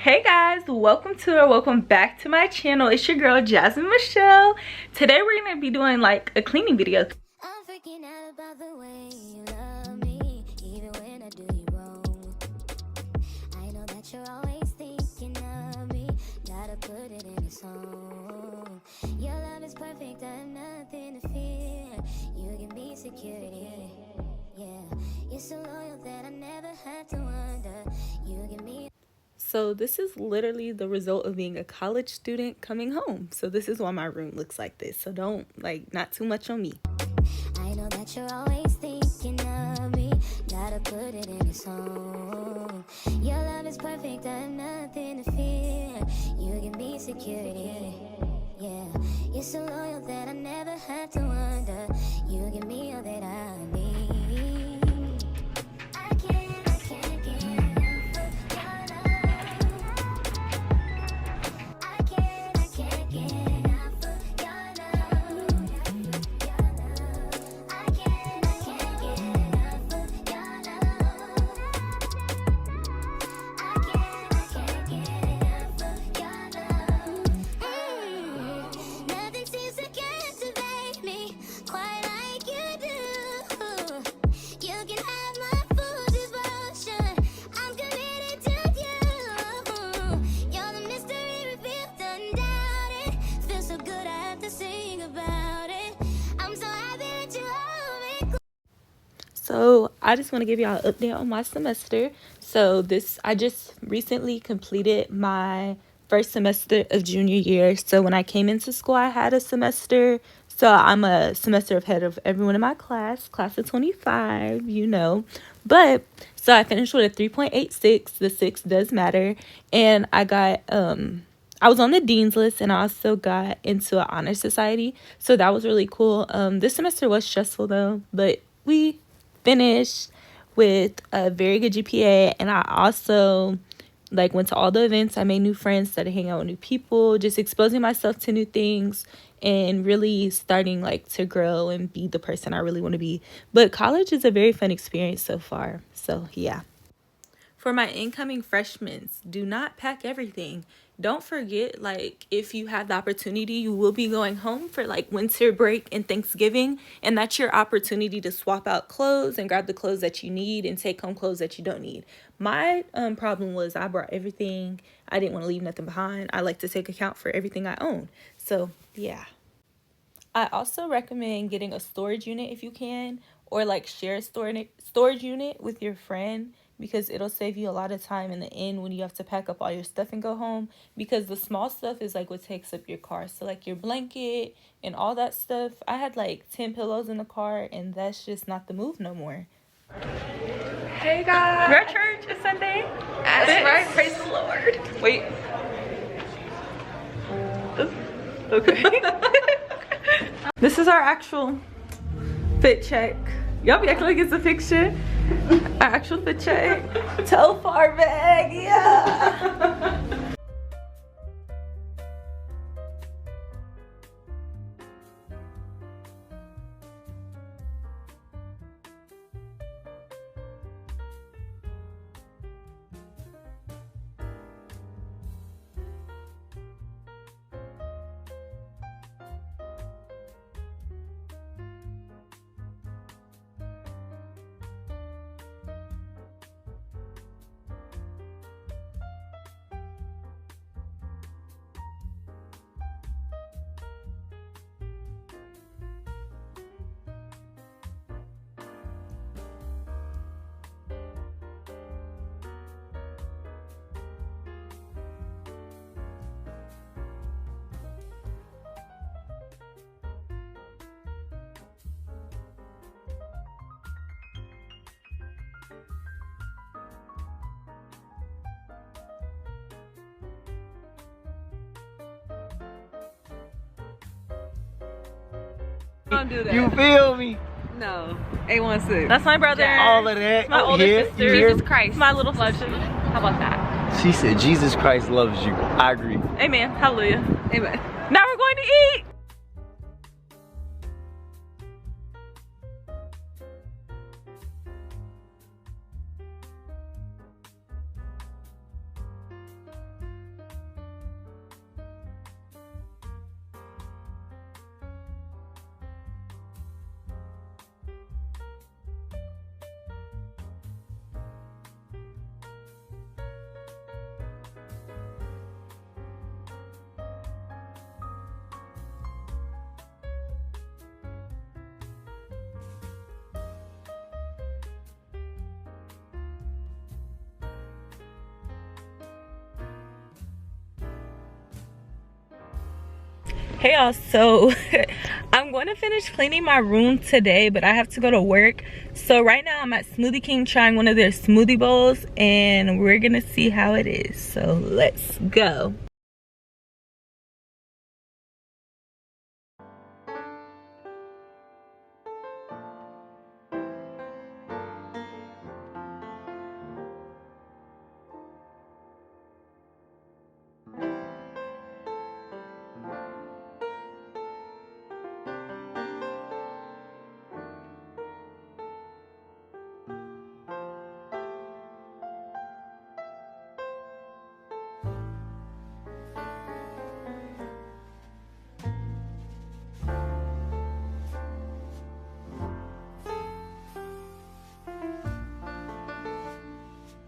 Hey guys, welcome back to my channel. It's your girl Jasmine Michelle. Today we're gonna be doing like a cleaning video. I'm freaking out about the way you love me, even when I do you wrong. I know that you're always thinking of me, gotta put it in a song. Your love is perfect, I have nothing to fear. You give me security, yeah. You're so loyal that I never have to wonder. You give me. So this is literally the result of being a college student coming home. So this is why my room looks like this. So don't not too much on me. I know that you're always thinking of me, gotta put it in a song. Your love is perfect, I have nothing to fear. You give me security, yeah. You're so loyal that I never have to wonder. You give me all that I need. I can't get enough of your love. I can't get enough of your love. I can't get enough of your love. I can't get enough of your love. Nothing seems to captivate me quite like you do. You can have my full devotion. I'm committed to you. You're the mystery revealed, undoubted. Feels so good, I have to sing about it. I'm so happy that you hold me. So I just want to give y'all an update on my semester. So I just recently completed my first semester of junior year. So when I came into school, I had a semester. So I'm a semester ahead of everyone in my class of 25, you know. But so I finished with a 3.86. The 6 does matter. And I was on the dean's list, and I also got into an honor society. So that was really cool. This semester was stressful though, but we finished with a very good GPA, and I also went to all the events. I made new friends, started hanging out with new people, just exposing myself to new things and really starting to grow and be the person I really want to be. But college is a very fun experience so far. So yeah. For my incoming freshmen, do not pack everything. Don't forget, if you have the opportunity, you will be going home for winter break and Thanksgiving, and that's your opportunity to swap out clothes and grab the clothes that you need and take home clothes that you don't need. My problem was I brought everything. I didn't want to leave nothing behind. I like to take account for everything I own. So yeah. I also recommend getting a storage unit if you can, or share a storage unit with your friend, because it'll save you a lot of time in the end when you have to pack up all your stuff and go home, because the small stuff is what takes up your car. So your blanket and all that stuff. I had 10 pillows in the car, and that's just not the move no more. Hey guys. We're at church. It's Sunday. That's right. Praise the Lord. Wait. Okay. This is our actual fit check. Y'all be acting like it's a picture. Our actual fit check. Telfar bag, yeah. Don't do that. You feel me? No. A16. That's my brother. All of that. My older here, sister. you hear Jesus me? Christ My little loves sister. you. How about that? She said Jesus Christ loves you. I agree. Amen. Hallelujah. Amen. Now we're going to eat. Hey y'all, so I'm going to finish cleaning my room today, but I have to go to work. So right now I'm at Smoothie King trying one of their smoothie bowls, and we're gonna see how it is. So let's go.